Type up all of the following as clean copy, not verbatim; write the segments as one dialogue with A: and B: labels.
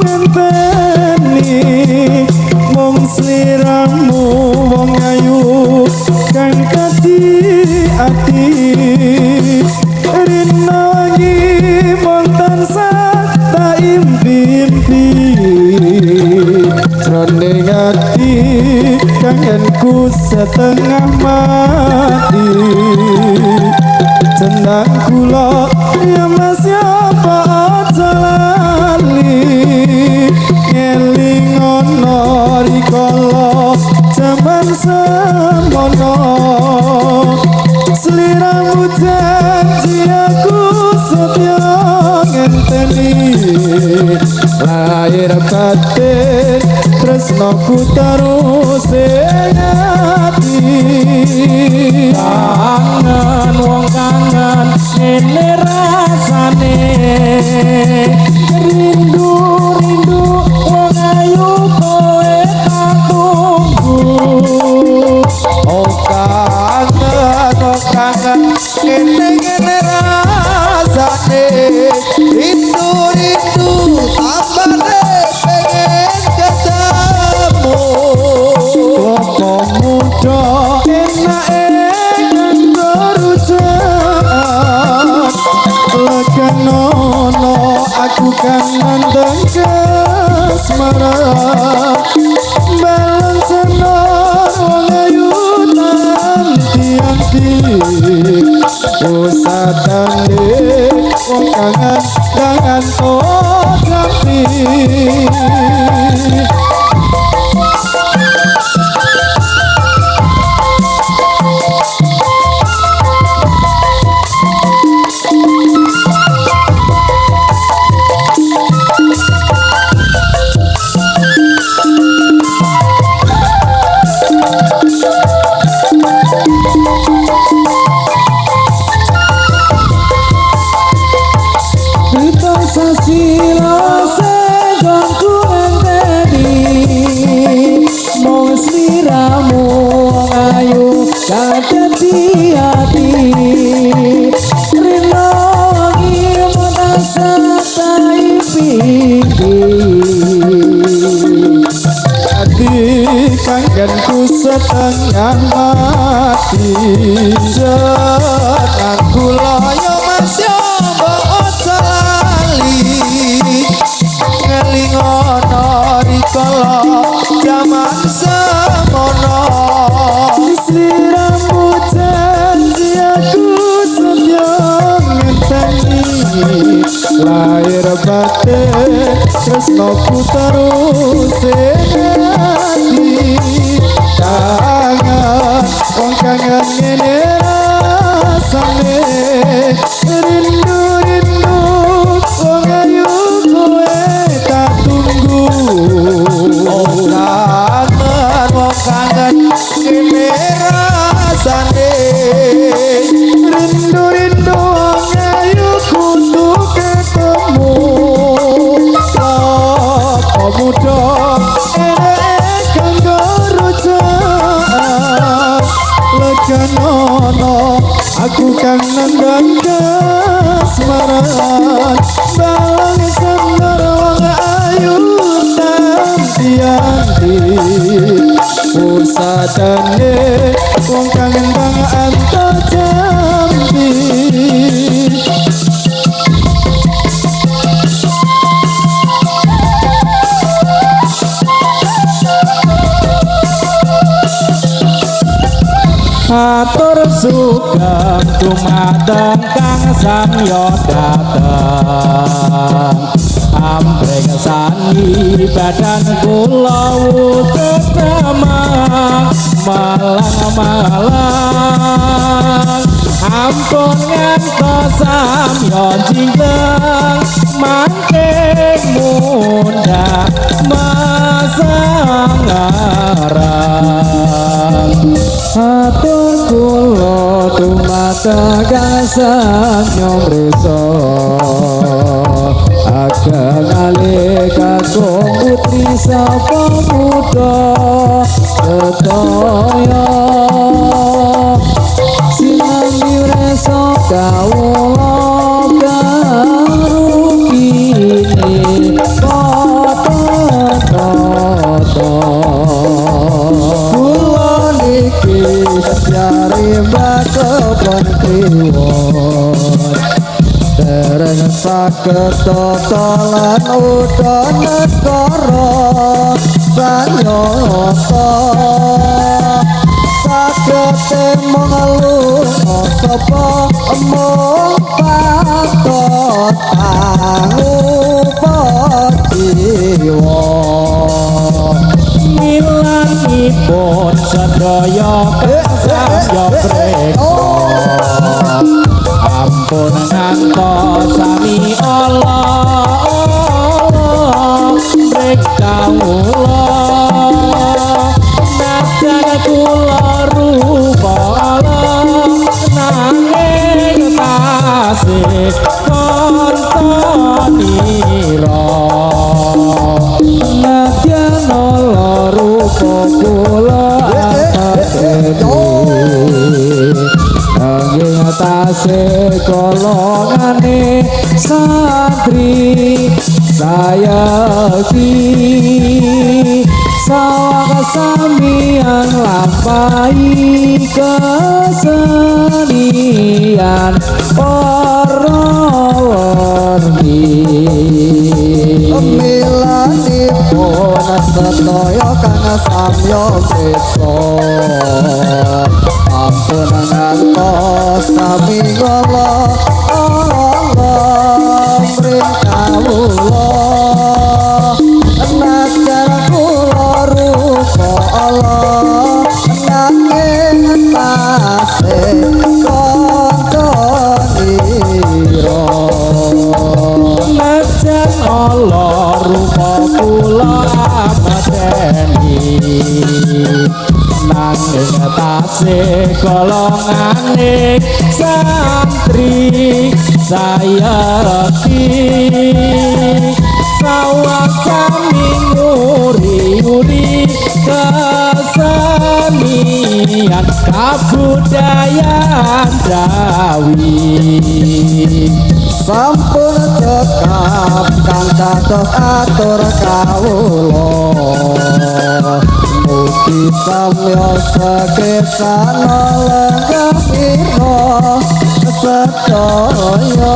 A: ngenteni mung sliramu wong ayu kang kati ati rina wangi mung tansah tak impi-impi jroning ati kangenku setengah mati jeneng kula ya mas apa aja lali ngeling ana rikala jaman semono sliramu janji aku setya ngenteni lahir batin tresnoku terus ing ati kangen wong kangen ngene rasane rindu rindu wong ayu kowe tak tunggu oh kangen ngene ngene rasane rindu rindu ambane pengen ketemu kok muda lekenono aku kangen kasmaran balon senor wong ayu tanti-anti usadane wong kangen jangan odrati sasilo segonku ngenteni mung sliramu ayu kadati ati rina wangi mata saipi ati kangenku setengah mati jeneng kula yo mas yo ngelingono rikala jaman semono sliramu janji aku setya ngenteni lahir batin tresnoku terus ing ati kangen wong kangen ngene rasane rindu rindu wong ayu kowe tak tunggu oh kangen wong kangen ngene rasane rindu rindu wong ayu kudu ketemu apa muda kanggo rujuk lekenono aku kangen kasmaran balon senor wong ayu tanti-anti usadane wong kangen bang anto jambi atur sugeng dumateng kang samya dateng ambreng sani badan kula wujud damang malang-malang ampun ngantos samya jinggeng mangke mundhak masangarang atur kula dumateng sang nyomresa ageng alih kagum putri sapa muda sedaya sinambi resa kawula karukine rimba kebon kliwon dereng saged totolan udan negara sanyata saged mengeluh sapa mung patos jiwa milangipun sedaya saya preka ampun ngantos sami Allah preka kula najan kula rupa nanging tasih kontonira najan rupa kula nanging tasih golongane santri sayaki sawaka samian lampahi kesenian para warni milanipun sedaya kang samya desa ampun ngantos sami kala Allah mrikawula najar kula rupa Allah nanging tasih kontonira najar Allah rupa kula mateni nanging tasih golongane santri sayaki sawakami nguri-nguri kesenian kabudayan Jawi sampun cekap kang dados atur kawula mugi samya sekesana lenggahira sedaya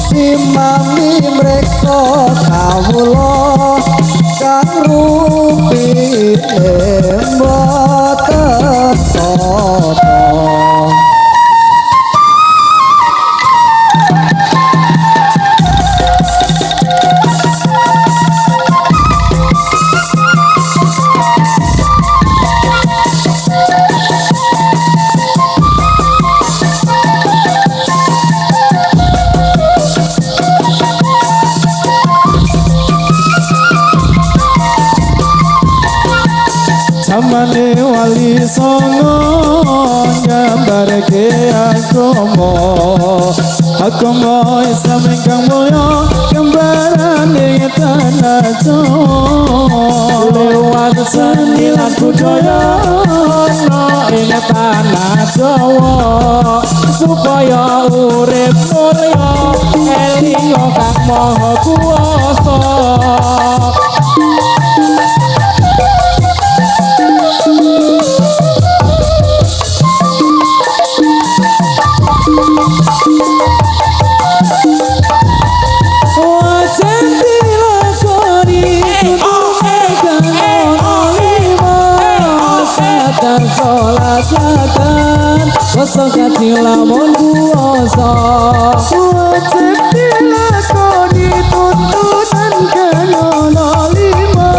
A: simami mreksa kawula kang rupine mboten sata Samane wali songo nyambarke agama Islam ingkang mulya gambarane tanah Jawa lewat seni lan budaya ing tanah Jawa supaya urip mulya eling kang maha kuwasa Kosong hati lamun kuasa wajib dilakoni tuntutan kena lima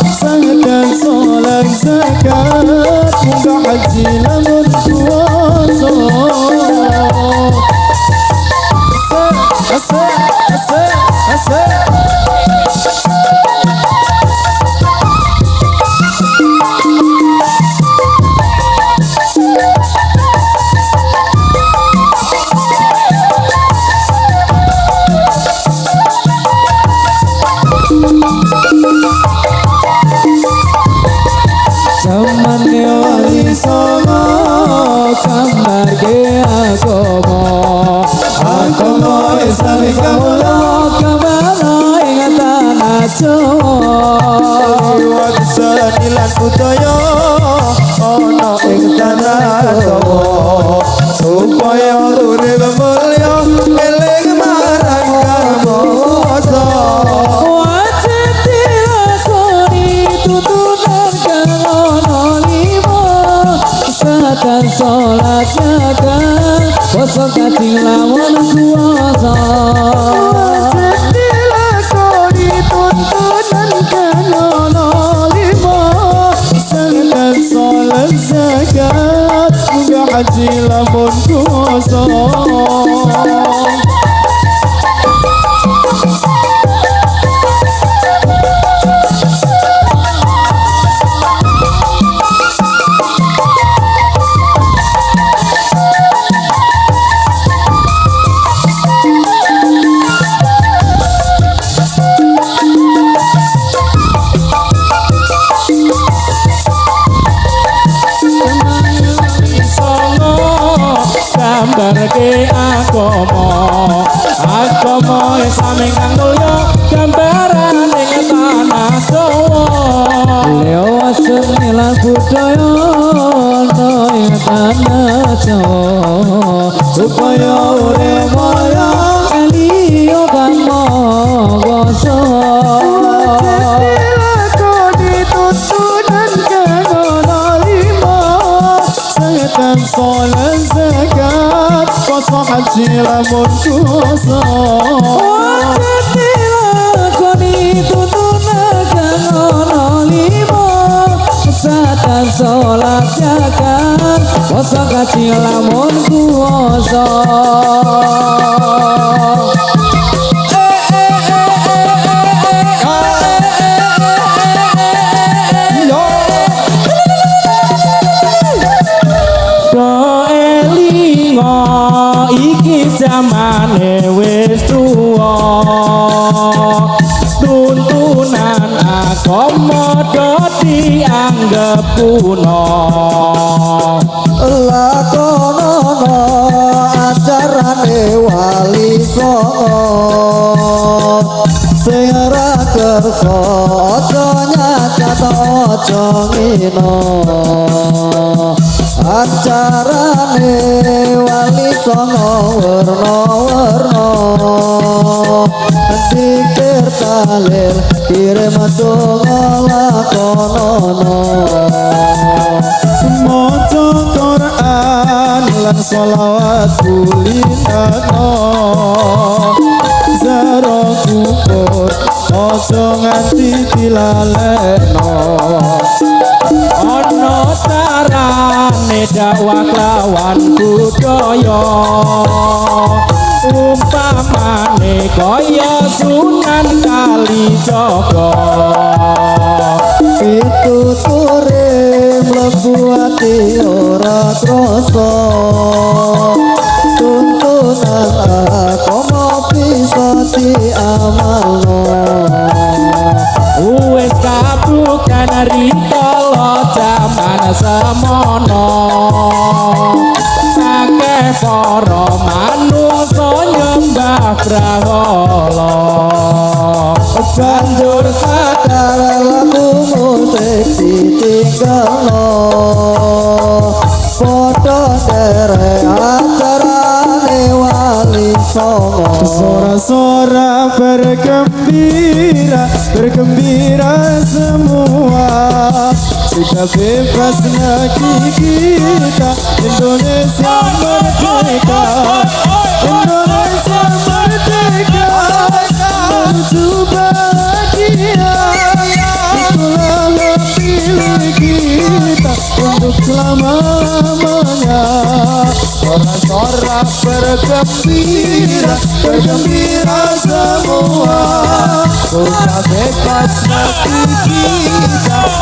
A: sangat dan sholat zakat munggah haji lamun kuasa asik Samane wali songo kamar ke agama Islam kamula kamana ing tanah Jawa lewat seni lan budaya ana
B: ingkang mulya gambaran ing tanah Jawa
A: seni lan budaya ana ing tanah Jawa supaya urip kaya Elio kang mawasa Setan solan zakat Koso haji lamun kuasa Lakoni tutunakan ono lima Setan solat zakat Koso haji lamun kuasa
B: iki zamane wis tuwa tuntunan agama dianggep kuno
A: lakonono ajarane wali songo sing ora kersa aja nyacat aja ngino acarane wali songo werna-werna dikir talir kirim donga lakonono maca Quran lan sholawat kulitano zaro kubur aja nganti dilalekno
B: ana carane dakwah lawan budaya umpamane kaya Sunan Kalijaga
A: pituture mlebu ati ora krasa tuntunan agama bisa diamalno
B: wis kabukan rikala jaman semono akeh para manungsa nyembah brahala
A: banjur sadar laku musik ditinggalno padha derek acarane wali songo sora-sora bergembira semua jika bebasnya kita Indonesia merdeka Indonesia merdeka menuju bahagia itulah pilih kita untuk selama-lamanya sorak-sorak bergembira semua sudah bebas nanti kita